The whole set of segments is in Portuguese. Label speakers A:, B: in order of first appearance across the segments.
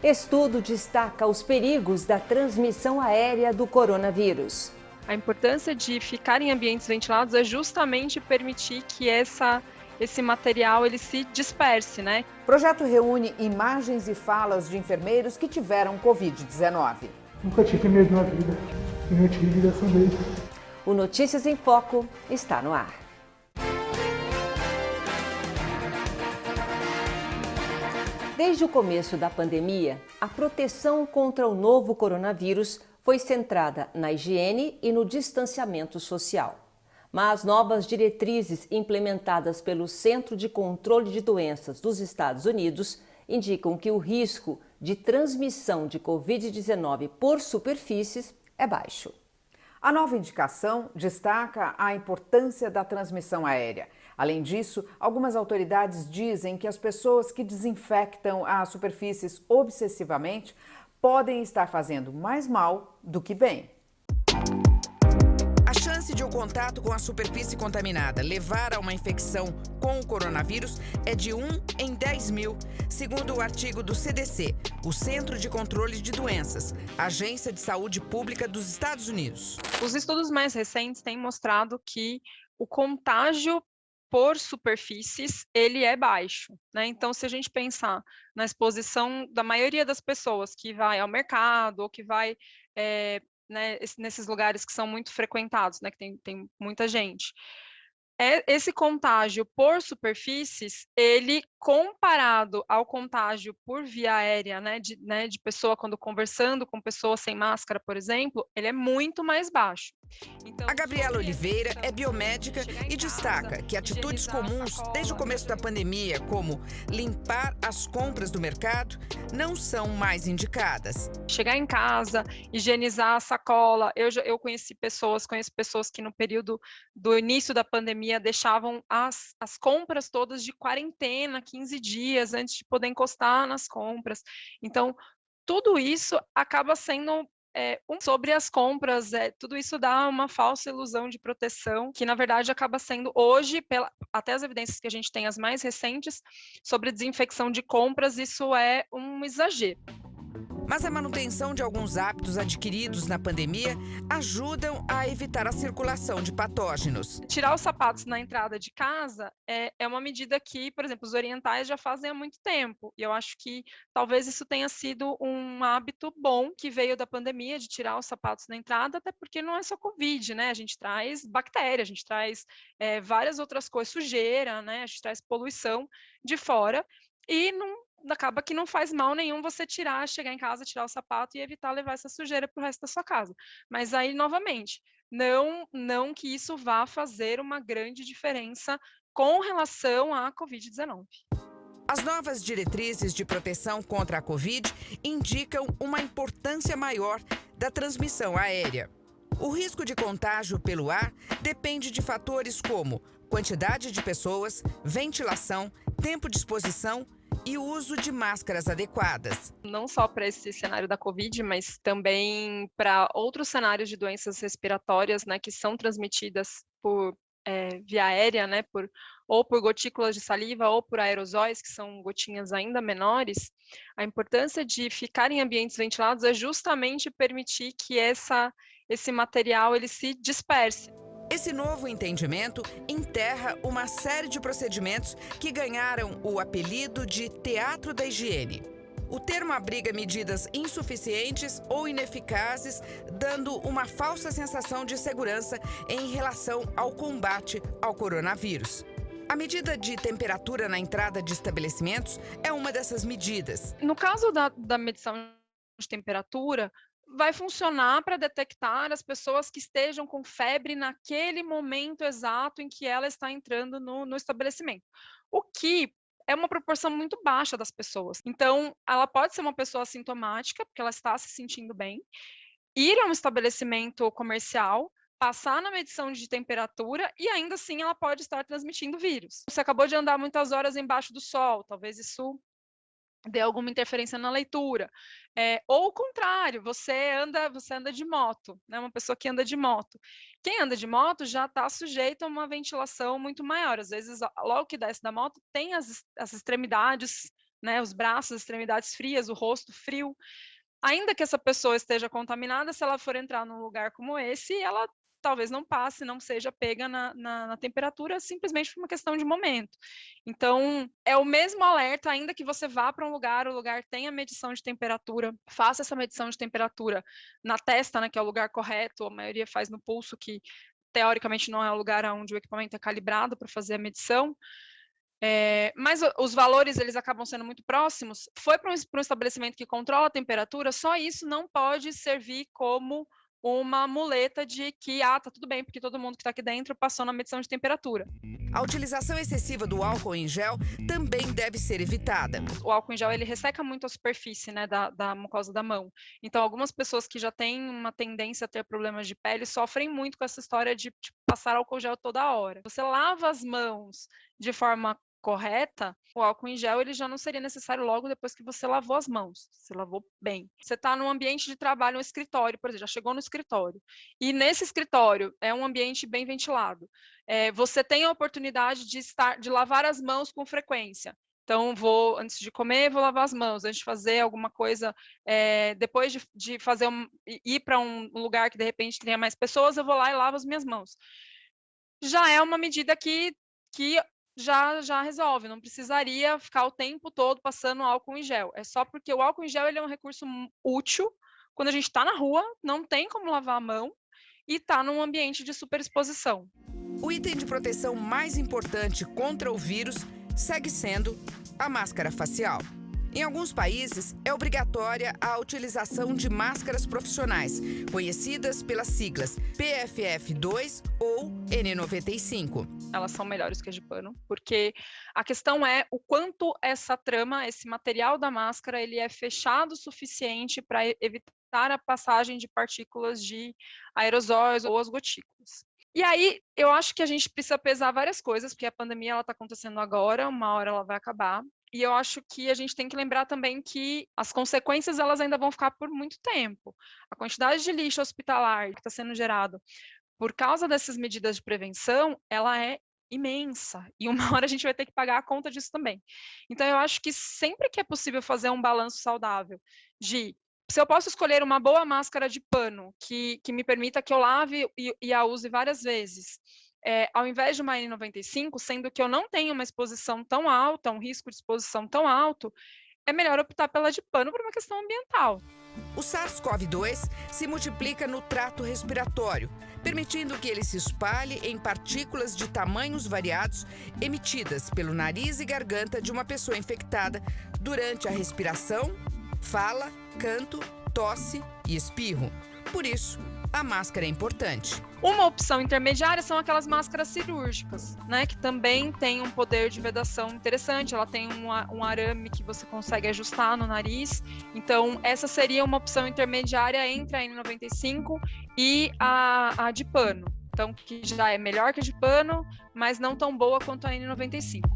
A: Estudo destaca os perigos da transmissão aérea do coronavírus.
B: A importância de ficar em ambientes ventilados é justamente permitir que esse material ele se disperse, né?
C: O projeto reúne imagens e falas de enfermeiros que tiveram Covid-19.
D: Nunca tive medo na vida e não tive dessa vez.
A: O Notícias em Foco está no ar. Desde o começo da pandemia, a proteção contra o novo coronavírus foi centrada na higiene e no distanciamento social. Mas novas diretrizes implementadas pelo Centro de Controle de Doenças dos Estados Unidos indicam que o risco de transmissão de Covid-19 por superfícies é baixo.
C: A nova indicação destaca a importância da transmissão aérea. Além disso, algumas autoridades dizem que as pessoas que desinfectam as superfícies obsessivamente podem estar fazendo mais mal do que bem. A chance de o contato com a superfície contaminada levar a uma infecção com o coronavírus é de 1 em 10 mil, segundo o artigo do CDC, o Centro de Controle de Doenças, Agência de Saúde Pública dos Estados Unidos.
B: Os estudos mais recentes têm mostrado que o contágio por superfícies, ele é baixo, né? Então, se a gente pensar na exposição da maioria das pessoas que vai ao mercado ou que vai né, nesses lugares que são muito frequentados, né, que tem muita gente, esse contágio por superfícies, ele comparado ao contágio por via aérea, né, de pessoa quando conversando com pessoas sem máscara, por exemplo, ele é muito mais baixo.
C: Então, a Gabriela Oliveira é biomédica e destaca que atitudes comuns desde o começo da pandemia, como limpar as compras do mercado, não são mais indicadas.
B: Chegar em casa, higienizar a sacola. Eu conheço pessoas que no período do início da pandemia deixavam as compras todas de quarentena, 15 dias antes de poder encostar nas compras. Então, tudo isso acaba sendo sobre as compras, tudo isso dá uma falsa ilusão de proteção, que na verdade acaba sendo hoje, até as evidências que a gente tem, as mais recentes, sobre desinfecção de compras, isso é um exagero.
C: Mas a manutenção de alguns hábitos adquiridos na pandemia ajudam a evitar a circulação de patógenos.
B: Tirar os sapatos na entrada de casa é uma medida que, por exemplo, os orientais já fazem há muito tempo. E eu acho que talvez isso tenha sido um hábito bom que veio da pandemia, de tirar os sapatos na entrada, até porque não é só Covid, né? A gente traz bactéria, a gente traz várias outras coisas, sujeira, né? A gente traz poluição de fora e acaba que não faz mal nenhum você chegar em casa, tirar o sapato e evitar levar essa sujeira para o resto da sua casa. Mas aí, novamente, não que isso vá fazer uma grande diferença com relação à Covid-19.
C: As novas diretrizes de proteção contra a Covid indicam uma importância maior da transmissão aérea. O risco de contágio pelo ar depende de fatores como quantidade de pessoas, ventilação, tempo de exposição e o uso de máscaras adequadas.
B: Não só para esse cenário da Covid, mas também para outros cenários de doenças respiratórias, né, que são transmitidas por via aérea, né, ou por gotículas de saliva ou por aerosóis, que são gotinhas ainda menores. A importância de ficar em ambientes ventilados é justamente permitir que esse material ele se disperse.
C: Esse novo entendimento enterra uma série de procedimentos que ganharam o apelido de teatro da higiene. O termo abriga medidas insuficientes ou ineficazes, dando uma falsa sensação de segurança em relação ao combate ao coronavírus. A medida de temperatura na entrada de estabelecimentos é uma dessas medidas.
B: No caso da medição de temperatura, vai funcionar para detectar as pessoas que estejam com febre naquele momento exato em que ela está entrando no estabelecimento. O que é uma proporção muito baixa das pessoas. Então, ela pode ser uma pessoa assintomática, porque ela está se sentindo bem, ir a um estabelecimento comercial, passar na medição de temperatura e ainda assim ela pode estar transmitindo vírus. Você acabou de andar muitas horas embaixo do sol, talvez isso dê alguma interferência na leitura. Ou o contrário, você anda de moto, né? Uma pessoa que anda de moto. Quem anda de moto já está sujeito a uma ventilação muito maior. Às vezes, logo que desce da moto, tem as extremidades né, os braços, as extremidades frias, o rosto frio. Ainda que essa pessoa esteja contaminada, se ela for entrar num lugar como esse, ela talvez não passe, não seja pega na temperatura, simplesmente por uma questão de momento. Então, é o mesmo alerta, ainda que você vá para um lugar, o lugar tenha medição de temperatura, faça essa medição de temperatura na testa, né, que é o lugar correto, a maioria faz no pulso, que teoricamente não é o lugar onde o equipamento é calibrado para fazer a medição. Mas os valores eles acabam sendo muito próximos. Foi para um estabelecimento que controla a temperatura, só isso não pode servir como uma muleta de que, tá tudo bem, porque todo mundo que está aqui dentro passou na medição de temperatura.
C: A utilização excessiva do álcool em gel também deve ser evitada.
B: O álcool em gel, ele resseca muito a superfície, né, da mucosa da mão. Então, algumas pessoas que já têm uma tendência a ter problemas de pele sofrem muito com essa história de passar álcool gel toda hora. Você lava as mãos de forma correta, o álcool em gel ele já não seria necessário logo depois que você lavou as mãos, você lavou bem. Você está num ambiente de trabalho, um escritório, por exemplo, já chegou no escritório, e nesse escritório é um ambiente bem ventilado. Você tem a oportunidade de lavar as mãos com frequência. Então, antes de comer, vou lavar as mãos. Antes de fazer alguma coisa, depois de ir para um lugar que, de repente, tenha mais pessoas, eu vou lá e lavo as minhas mãos. Já é uma medida que já resolve, não precisaria ficar o tempo todo passando álcool em gel. É só porque o álcool em gel ele é um recurso útil quando a gente está na rua, não tem como lavar a mão e está num ambiente de superexposição.
C: O item de proteção mais importante contra o vírus segue sendo a máscara facial. Em alguns países, é obrigatória a utilização de máscaras profissionais, conhecidas pelas siglas PFF2 ou N95.
B: Elas são melhores que as de pano, porque a questão é o quanto essa trama, esse material da máscara, ele é fechado o suficiente para evitar a passagem de partículas de aerosóis ou as gotículas. E aí, eu acho que a gente precisa pesar várias coisas, porque a pandemia está acontecendo agora, uma hora ela vai acabar. E eu acho que a gente tem que lembrar também que as consequências elas ainda vão ficar por muito tempo. A quantidade de lixo hospitalar que está sendo gerado por causa dessas medidas de prevenção, ela é imensa. E uma hora a gente vai ter que pagar a conta disso também. Então, eu acho que sempre que é possível fazer um balanço saudável se eu posso escolher uma boa máscara de pano que me permita que eu lave e a use várias vezes, ao invés de uma N95, sendo que eu não tenho uma exposição tão alta, um risco de exposição tão alto, é melhor optar pela de pano por uma questão ambiental.
C: O SARS-CoV-2 se multiplica no trato respiratório, permitindo que ele se espalhe em partículas de tamanhos variados emitidas pelo nariz e garganta de uma pessoa infectada durante a respiração, fala, canto, tosse e espirro. Por isso, a máscara é importante.
B: Uma opção intermediária são aquelas máscaras cirúrgicas, né, que também tem um poder de vedação interessante, ela tem um arame que você consegue ajustar no nariz, então essa seria uma opção intermediária entre a N95 e a de pano, então que já é melhor que a de pano, mas não tão boa quanto a N95.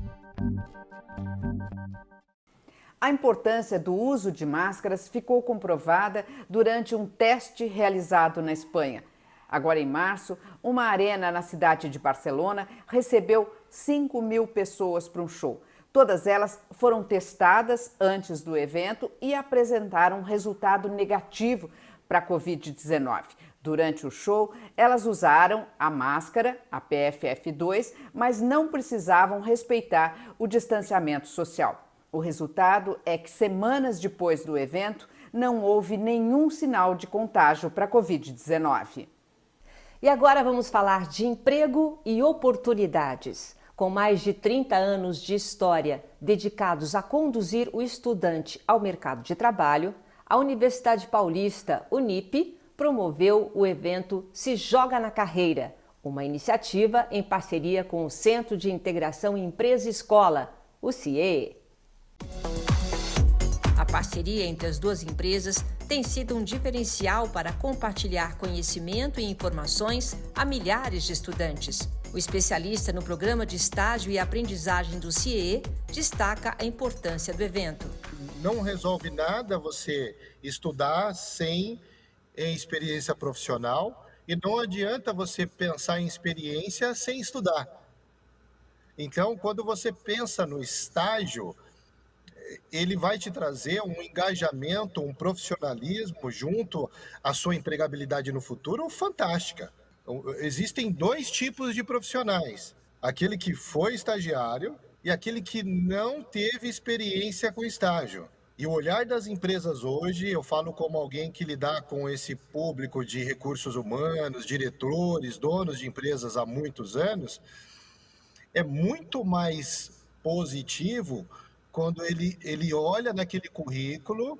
C: A importância do uso de máscaras ficou comprovada durante um teste realizado na Espanha. Agora, em março, uma arena na cidade de Barcelona recebeu 5.000 pessoas para um show. Todas elas foram testadas antes do evento e apresentaram resultado negativo para a Covid-19. Durante o show, elas usaram a máscara, a PFF2, mas não precisavam respeitar o distanciamento social. O resultado é que semanas depois do evento, não houve nenhum sinal de contágio para a Covid-19.
A: E agora vamos falar de emprego e oportunidades. Com mais de 30 anos de história dedicados a conduzir o estudante ao mercado de trabalho, a Universidade Paulista, Unip, promoveu o evento Se Joga na Carreira, uma iniciativa em parceria com o Centro de Integração Empresa-Escola, o CIE. A parceria entre as duas empresas tem sido um diferencial para compartilhar conhecimento e informações a milhares de estudantes. O especialista no programa de estágio e aprendizagem do CIE destaca a importância do evento.
E: Não resolve nada você estudar sem experiência profissional e não adianta você pensar em experiência sem estudar. Então, quando você pensa no estágio, ele vai te trazer um engajamento, um profissionalismo junto à sua empregabilidade no futuro fantástica. Então, existem dois tipos de profissionais: aquele que foi estagiário e aquele que não teve experiência com estágio. E o olhar das empresas hoje, eu falo como alguém que lida com esse público de recursos humanos, diretores, donos de empresas há muitos anos, é muito mais positivo quando ele olha naquele currículo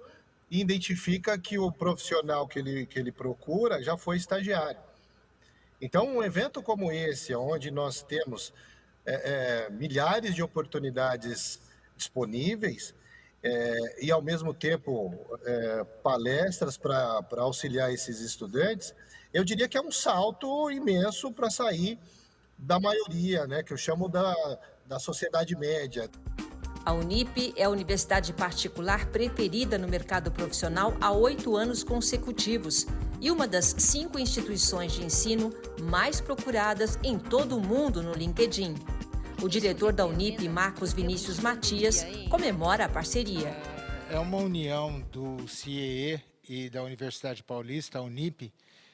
E: e identifica que o profissional que ele procura já foi estagiário. Então, um evento como esse, onde nós temos milhares de oportunidades disponíveis, e, ao mesmo tempo, palestras para auxiliar esses estudantes, eu diria que é um salto imenso para sair da maioria, né, que eu chamo da sociedade média.
A: A Unip é a universidade particular preferida no mercado profissional há 8 anos consecutivos e uma das 5 instituições de ensino mais procuradas em todo o mundo no LinkedIn. O diretor da Unip, Marcos Vinícius Matias, comemora a parceria.
F: É uma união do CIEE e da Universidade Paulista, a Unip,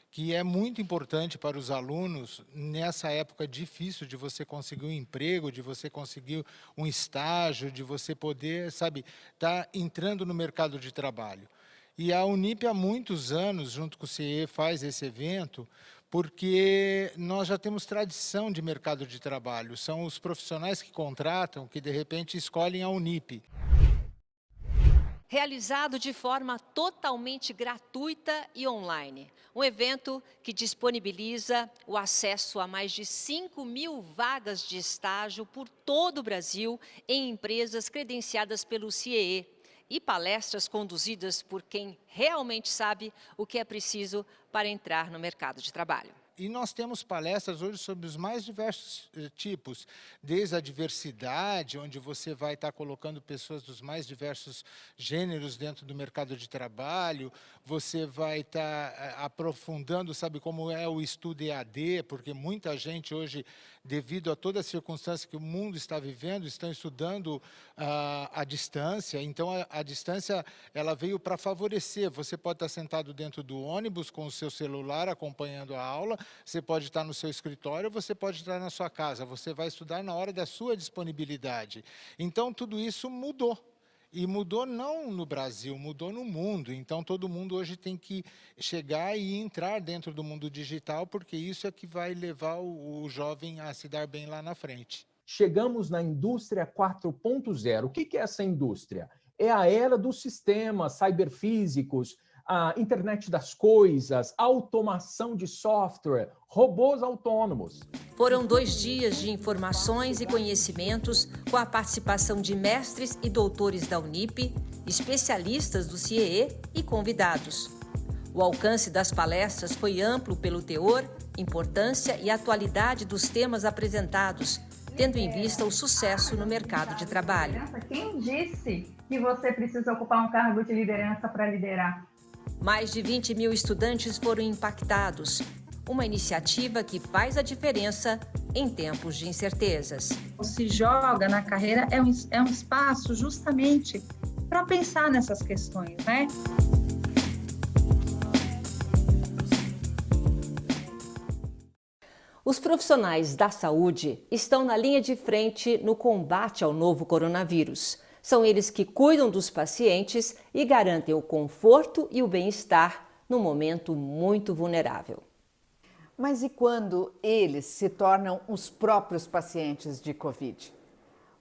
F: que é muito importante para os alunos nessa época difícil de você conseguir um emprego, de você conseguir um estágio, de você poder, estar entrando no mercado de trabalho. E a Unip há muitos anos, junto com o CIE, faz esse evento, porque nós já temos tradição de mercado de trabalho. São os profissionais que contratam, que de repente escolhem a Unip.
A: Realizado de forma totalmente gratuita e online. Um evento que disponibiliza o acesso a mais de 5.000 vagas de estágio por todo o Brasil em empresas credenciadas pelo CIEE e palestras conduzidas por quem realmente sabe o que é preciso para entrar no mercado de trabalho.
F: E nós temos palestras hoje sobre os mais diversos tipos, desde a diversidade, onde você vai estar colocando pessoas dos mais diversos gêneros dentro do mercado de trabalho, você vai estar aprofundando, como é o estudo EAD, porque muita gente hoje, devido a toda a circunstância que o mundo está vivendo, estão estudando à distância. Então, a distância ela veio para favorecer. Você pode estar sentado dentro do ônibus com o seu celular acompanhando a aula, você pode estar no seu escritório, você pode estar na sua casa, você vai estudar na hora da sua disponibilidade. Então, tudo isso mudou. E mudou não no Brasil, mudou no mundo. Então, todo mundo hoje tem que chegar e entrar dentro do mundo digital, porque isso é que vai levar o jovem a se dar bem lá na frente.
G: Chegamos na indústria 4.0. O que é essa indústria? É a era dos sistemas cyberfísicos, a internet das coisas, automação de software, robôs autônomos.
A: Foram 2 dias de informações e conhecimentos com a participação de mestres e doutores da Unip, especialistas do CIEE e convidados. O alcance das palestras foi amplo pelo teor, importância e atualidade dos temas apresentados, tendo em vista o sucesso no mercado de trabalho.
H: Quem disse que você precisa ocupar um cargo de liderança para liderar?
A: Mais de 20.000 estudantes foram impactados. Uma iniciativa que faz a diferença em tempos de incertezas.
I: O Se Joga na Carreira é um espaço justamente para pensar nessas questões, né?
A: Os profissionais da saúde estão na linha de frente no combate ao novo coronavírus. São eles que cuidam dos pacientes e garantem o conforto e o bem-estar num momento muito vulnerável.
C: Mas e quando eles se tornam os próprios pacientes de Covid?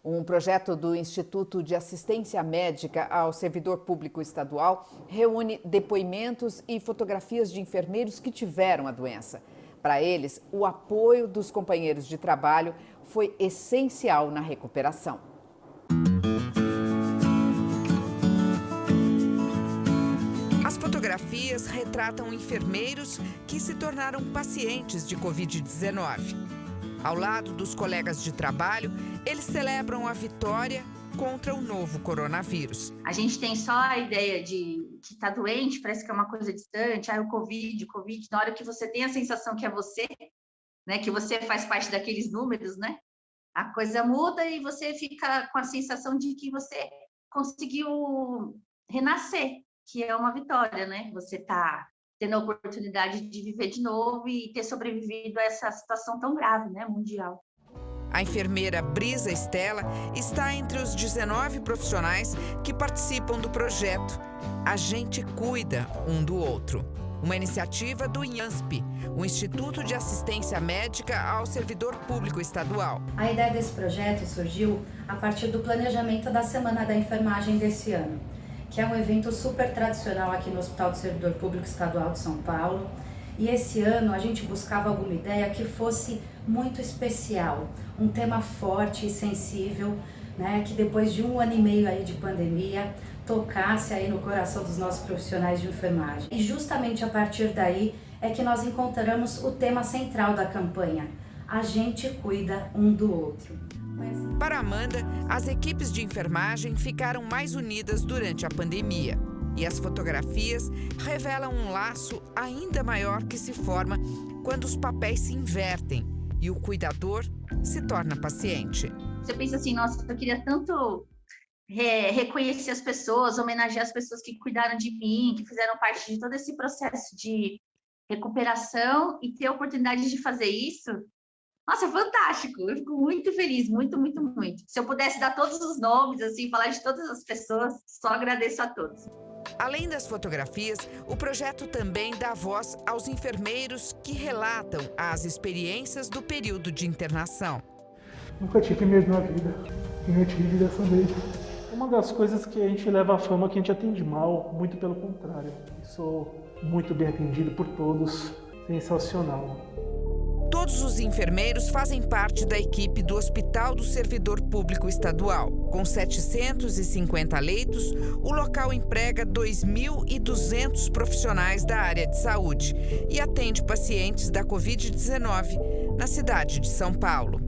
C: Um projeto do Instituto de Assistência Médica ao Servidor Público Estadual reúne depoimentos e fotografias de enfermeiros que tiveram a doença. Para eles, o apoio dos companheiros de trabalho foi essencial na recuperação. As fotografias retratam enfermeiros que se tornaram pacientes de Covid-19. Ao lado dos colegas de trabalho, eles celebram a vitória contra o novo coronavírus.
J: A gente tem só a ideia de que está doente, parece que é uma coisa distante, o Covid, na hora que você tem a sensação que é você, né, que você faz parte daqueles números, né, a coisa muda e você fica com a sensação de que você conseguiu renascer, que é uma vitória, né? Você está tendo a oportunidade de viver de novo e ter sobrevivido a essa situação tão grave, né, mundial.
K: A enfermeira Brisa Estela está entre os 19 profissionais que participam do projeto A Gente Cuida Um do Outro, uma iniciativa do IANSP, o Instituto de Assistência Médica ao Servidor Público Estadual.
L: A ideia desse projeto surgiu a partir do planejamento da Semana da Enfermagem desse ano, que é um evento super tradicional aqui no Hospital do Servidor Público Estadual de São Paulo. E esse ano a gente buscava alguma ideia que fosse muito especial, um tema forte e sensível, né, que depois de 1 ano e meio aí de pandemia, tocasse aí no coração dos nossos profissionais de enfermagem. E justamente a partir daí é que nós encontramos o tema central da campanha: A Gente Cuida Um do Outro.
K: Para Amanda, as equipes de enfermagem ficaram mais unidas durante a pandemia. E as fotografias revelam um laço ainda maior que se forma quando os papéis se invertem e o cuidador se torna paciente.
J: Você pensa assim, nossa, eu queria tanto reconhecer as pessoas, homenagear as pessoas que cuidaram de mim, que fizeram parte de todo esse processo de recuperação, e ter a oportunidade de fazer isso. Nossa, é fantástico, eu fico muito feliz, muito, muito, muito. Se eu pudesse dar todos os nomes, assim, falar de todas as pessoas, só agradeço a todos.
K: Além das fotografias, o projeto também dá voz aos enfermeiros que relatam as experiências do período de internação.
D: Nunca tive medo na vida, e não tive dessa vez. Uma das coisas que a gente leva a fama é que a gente atende mal, muito pelo contrário. Eu sou muito bem atendido por todos, sensacional.
K: Todos os enfermeiros fazem parte da equipe do Hospital do Servidor Público Estadual. Com 750 leitos, o local emprega 2.200 profissionais da área de saúde e atende pacientes da Covid-19 na cidade de São Paulo.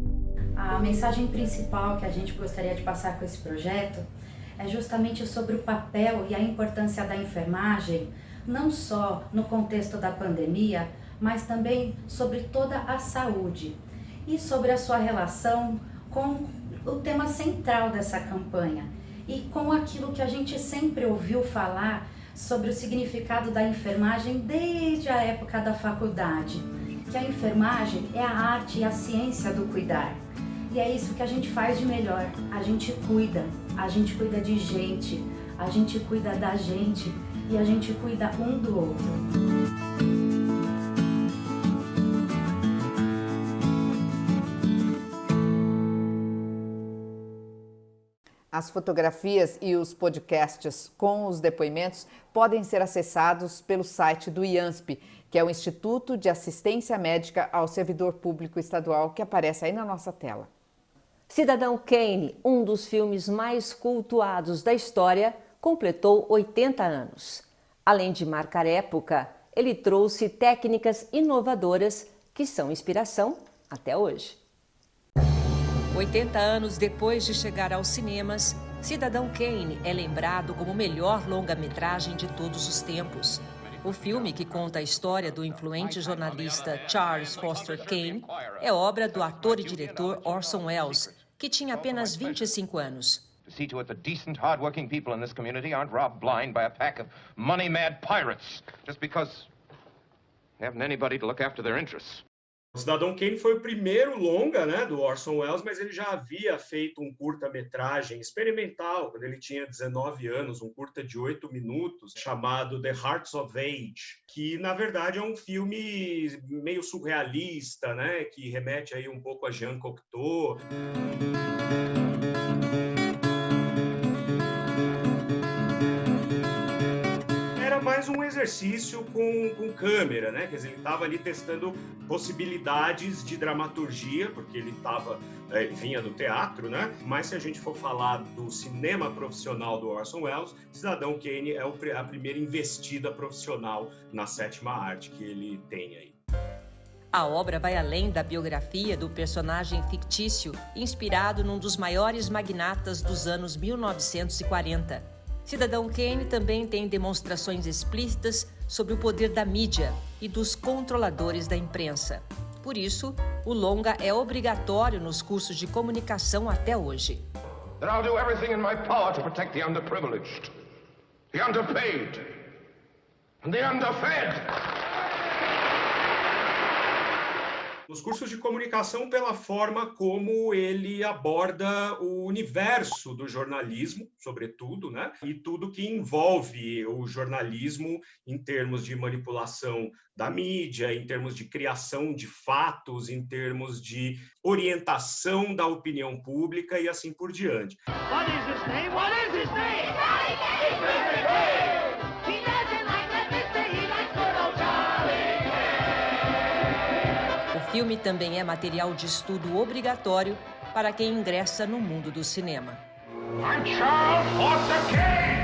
L: A mensagem principal que a gente gostaria de passar com esse projeto é justamente sobre o papel e a importância da enfermagem, não só no contexto da pandemia, mas também sobre toda a saúde e sobre a sua relação com o tema central dessa campanha e com aquilo que a gente sempre ouviu falar sobre o significado da enfermagem desde a época da faculdade, que a enfermagem é a arte e a ciência do cuidar. E é isso que a gente faz de melhor, a gente cuida de gente, a gente cuida da gente e a gente cuida um do outro.
C: As fotografias e os podcasts com os depoimentos podem ser acessados pelo site do IANSP, que é o Instituto de Assistência Médica ao Servidor Público Estadual, que aparece aí na nossa tela.
A: Cidadão Kane, um dos filmes mais cultuados da história, completou 80 anos. Além de marcar época, ele trouxe técnicas inovadoras que são inspiração até hoje. 80 anos depois de chegar aos cinemas, Cidadão Kane é lembrado como o melhor longa-metragem de todos os tempos. O filme, que conta a história do influente jornalista Charles Foster Kane, é obra do ator e diretor Orson Welles, que tinha apenas 25 anos.
M: See to it that decent, hard-working people in this community aren't robbed blind by a pack of money-mad pirates just because they haven't anybody to look after their interests.
N: O Cidadão Kane foi o primeiro longa, né, do Orson Welles, mas ele já havia feito um curta-metragem experimental quando ele tinha 19 anos, um curta de 8 minutos, chamado The Hearts of Age, que, na verdade, é um filme meio surrealista, né, que remete aí um pouco a Jean Cocteau. Mais um exercício com câmera, né? Quer dizer, ele estava ali testando possibilidades de dramaturgia, porque ele vinha do teatro, né? Mas se a gente for falar do cinema profissional do Orson Welles, Cidadão Kane é a primeira investida profissional na sétima arte que ele tem aí.
A: A obra vai além da biografia do personagem fictício, inspirado num dos maiores magnatas dos anos 1940. Cidadão Kane também tem demonstrações explícitas sobre o poder da mídia e dos controladores da imprensa. Por isso, o longa é obrigatório nos cursos de comunicação até hoje.
M: that I'll do everything in my power to protect the underprivileged, the underpaid, and the underfed.
N: Nos cursos de comunicação, pela forma como ele aborda o universo do jornalismo, sobretudo, né? E tudo que envolve o jornalismo em termos de manipulação da mídia, em termos de criação de fatos, em termos de orientação da opinião pública e assim por diante.
O: What is his name? What is his name? He doesn't like that Mr. He likes good old Charlie.
A: O filme também é material de estudo obrigatório para quem ingressa no mundo do cinema.
M: I'm Charles Foster Kane!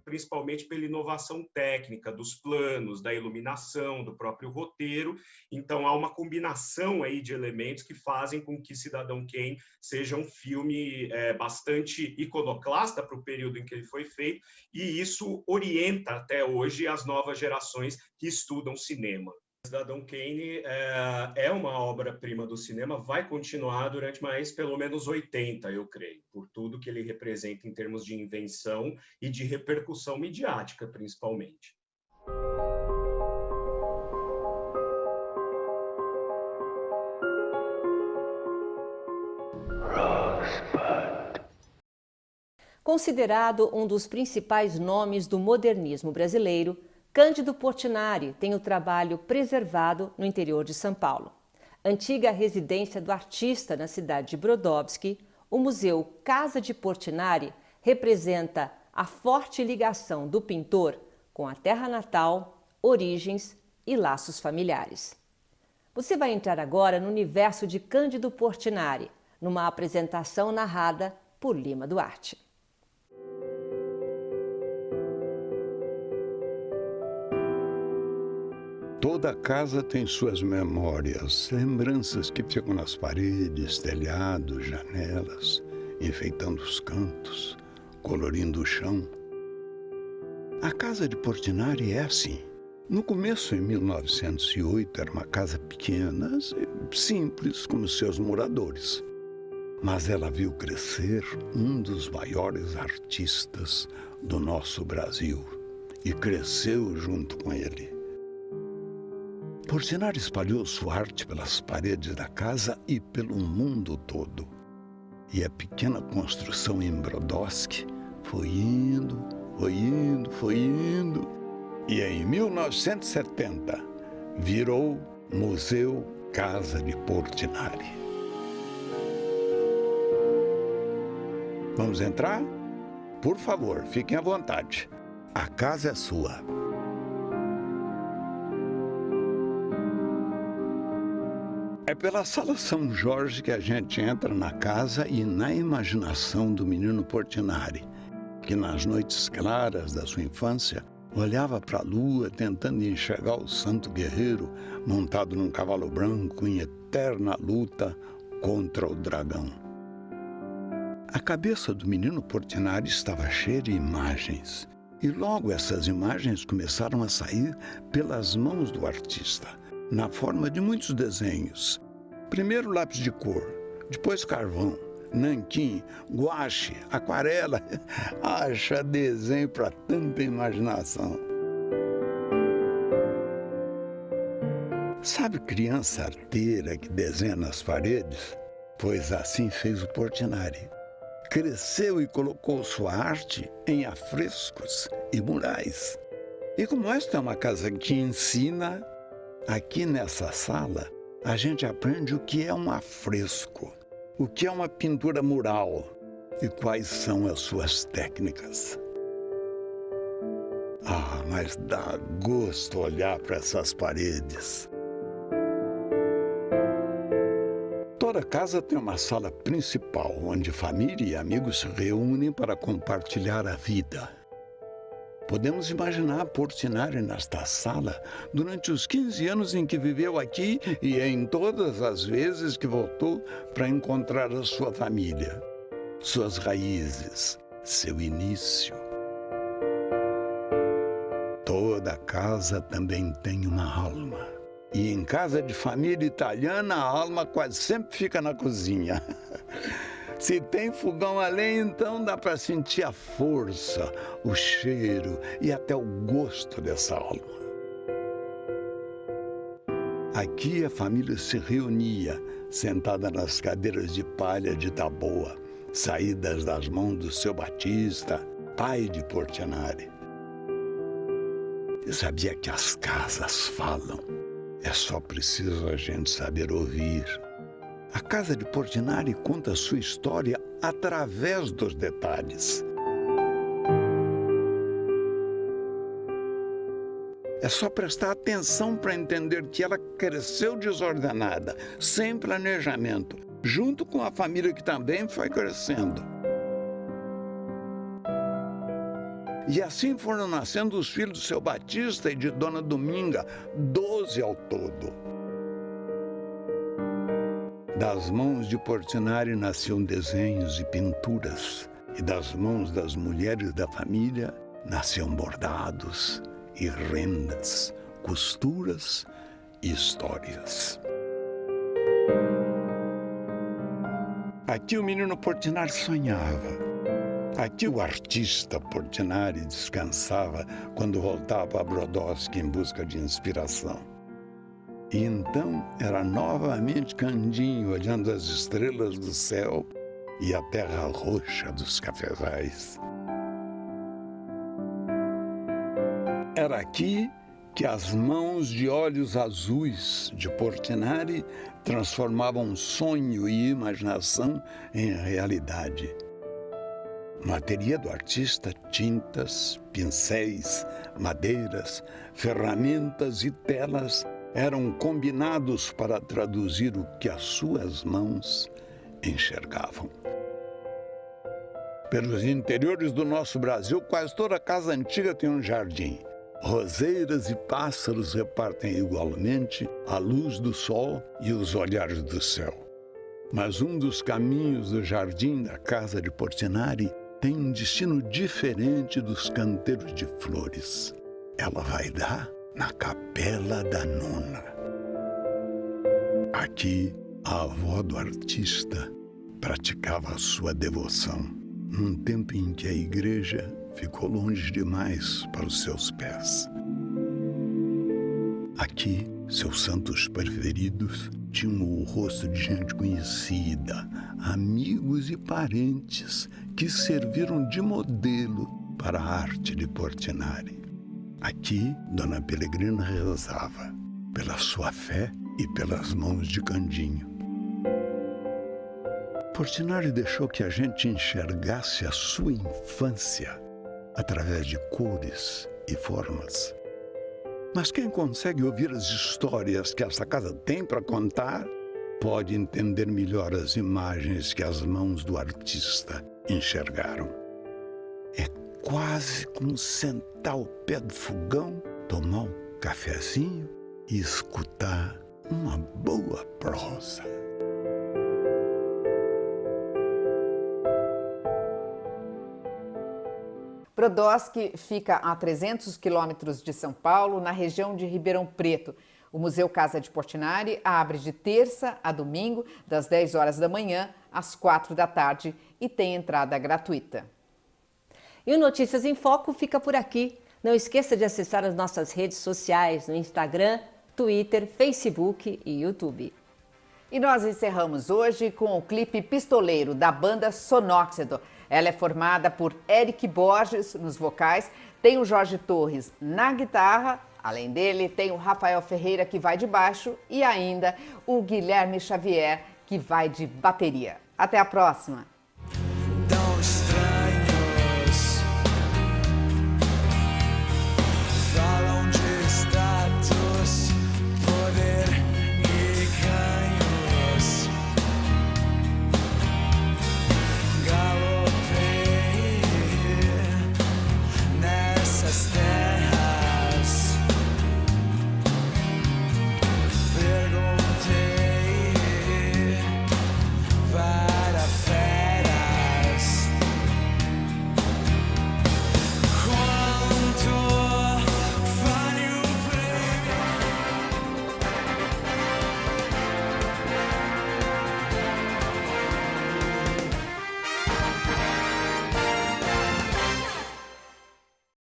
N: Principalmente pela inovação técnica dos planos, da iluminação, do próprio roteiro. Então, há uma combinação aí de elementos que fazem com que Cidadão Kane seja um filme bastante iconoclasta para o período em que ele foi feito, e isso orienta até hoje as novas gerações que estudam cinema. Cidadão Kane é uma obra-prima do cinema, vai continuar durante mais pelo menos 80, eu creio, por tudo que ele representa em termos de invenção e de repercussão midiática, principalmente.
A: Considerado um dos principais nomes do modernismo brasileiro, Cândido Portinari tem o trabalho preservado no interior de São Paulo. Antiga residência do artista na cidade de Brodowski, o Museu Casa de Portinari representa a forte ligação do pintor com a terra natal, origens e laços familiares. Você vai entrar agora no universo de Cândido Portinari, numa apresentação narrada por Lima Duarte.
P: Toda casa tem suas memórias, lembranças que ficam nas paredes, telhados, janelas, enfeitando os cantos, colorindo o chão. A casa de Portinari é assim. No começo, em 1908, era uma casa pequena, simples como seus moradores. Mas ela viu crescer um dos maiores artistas do nosso Brasil e cresceu junto com ele. Portinari espalhou sua arte pelas paredes da casa e pelo mundo todo. E a pequena construção em Brodowski foi indo. E em 1970 virou Museu Casa de Portinari. Vamos entrar? Por favor, fiquem à vontade. A casa é sua. É pela Sala São Jorge que a gente entra na casa e na imaginação do menino Portinari, que nas noites claras da sua infância olhava para a lua tentando enxergar o santo guerreiro montado num cavalo branco em eterna luta contra o dragão. A cabeça do menino Portinari estava cheia de imagens, e logo essas imagens começaram a sair pelas mãos do artista, na forma de muitos desenhos. Primeiro lápis de cor, depois carvão, nanquim, guache, aquarela. Haja desenho para tanta imaginação. Sabe criança arteira que desenha nas paredes? Pois assim fez o Portinari. Cresceu e colocou sua arte em afrescos e murais. E como esta é uma casa que ensina, aqui nessa sala, a gente aprende o que é um afresco, o que é uma pintura mural e quais são as suas técnicas. Ah, mas dá gosto olhar para essas paredes. Toda casa tem uma sala principal, onde família e amigos se reúnem para compartilhar a vida. Podemos imaginar Portinari nesta sala durante os 15 anos em que viveu aqui e em todas as vezes que voltou para encontrar a sua família, suas raízes, seu início. Toda casa também tem uma alma. E em casa de família italiana, a alma quase sempre fica na cozinha. Se tem fogão a lenha, então dá para sentir a força, o cheiro e até o gosto dessa alma. Aqui a família se reunia, sentada nas cadeiras de palha de Taboa, saídas das mãos do seu Batista, pai de Portinari. Eu sabia que as casas falam, é só preciso a gente saber ouvir. A casa de Portinari conta a sua história através dos detalhes. É só prestar atenção para entender que ela cresceu desordenada, sem planejamento, junto com a família que também foi crescendo. E assim foram nascendo os filhos do seu Batista e de Dona Dominga, 12 ao todo. Das mãos de Portinari nasciam desenhos e pinturas, e das mãos das mulheres da família nasciam bordados e rendas, costuras e histórias. Aqui o menino Portinari sonhava. Aqui o artista Portinari descansava quando voltava a Brodowski em busca de inspiração. E então era novamente Candinho olhando as estrelas do céu e a terra roxa dos cafezais. Era aqui que as mãos de olhos azuis de Portinari transformavam sonho e imaginação em realidade. Materia do artista, tintas, pincéis, madeiras, ferramentas e telas eram combinados para traduzir o que as suas mãos enxergavam. Pelos interiores do nosso Brasil, quase toda casa antiga tem um jardim. Roseiras e pássaros repartem igualmente a luz do sol e os olhares do céu. Mas um dos caminhos do jardim da casa de Portinari tem um destino diferente dos canteiros de flores. Ela vai dar na capela da nona. Aqui, a avó do artista praticava a sua devoção, num tempo em que a igreja ficou longe demais para os seus pés. Aqui, seus santos preferidos tinham o rosto de gente conhecida, amigos e parentes que serviram de modelo para a arte de Portinari. Aqui, Dona Pelegrina rezava, pela sua fé e pelas mãos de Candinho. Portinari deixou que a gente enxergasse a sua infância através de cores e formas. Mas quem consegue ouvir as histórias que essa casa tem para contar, pode entender melhor as imagens que as mãos do artista enxergaram. É quase como sentar ao pé do fogão, tomar um cafezinho e escutar uma boa prosa.
C: Brodowski fica a 300 quilômetros de São Paulo, na região de Ribeirão Preto. O Museu Casa de Portinari abre de terça a domingo, das 10 horas da manhã às 4 da tarde e tem entrada gratuita.
A: E o Notícias em Foco fica por aqui. Não esqueça de acessar as nossas redes sociais no Instagram, Twitter, Facebook e YouTube.
C: E nós encerramos hoje com o clipe Pistoleiro, da banda Sonóxido. Ela é formada por Eric Borges nos vocais, tem o Jorge Torres na guitarra, além dele tem o Rafael Ferreira que vai de baixo e ainda o Guilherme Xavier que vai de bateria. Até a próxima!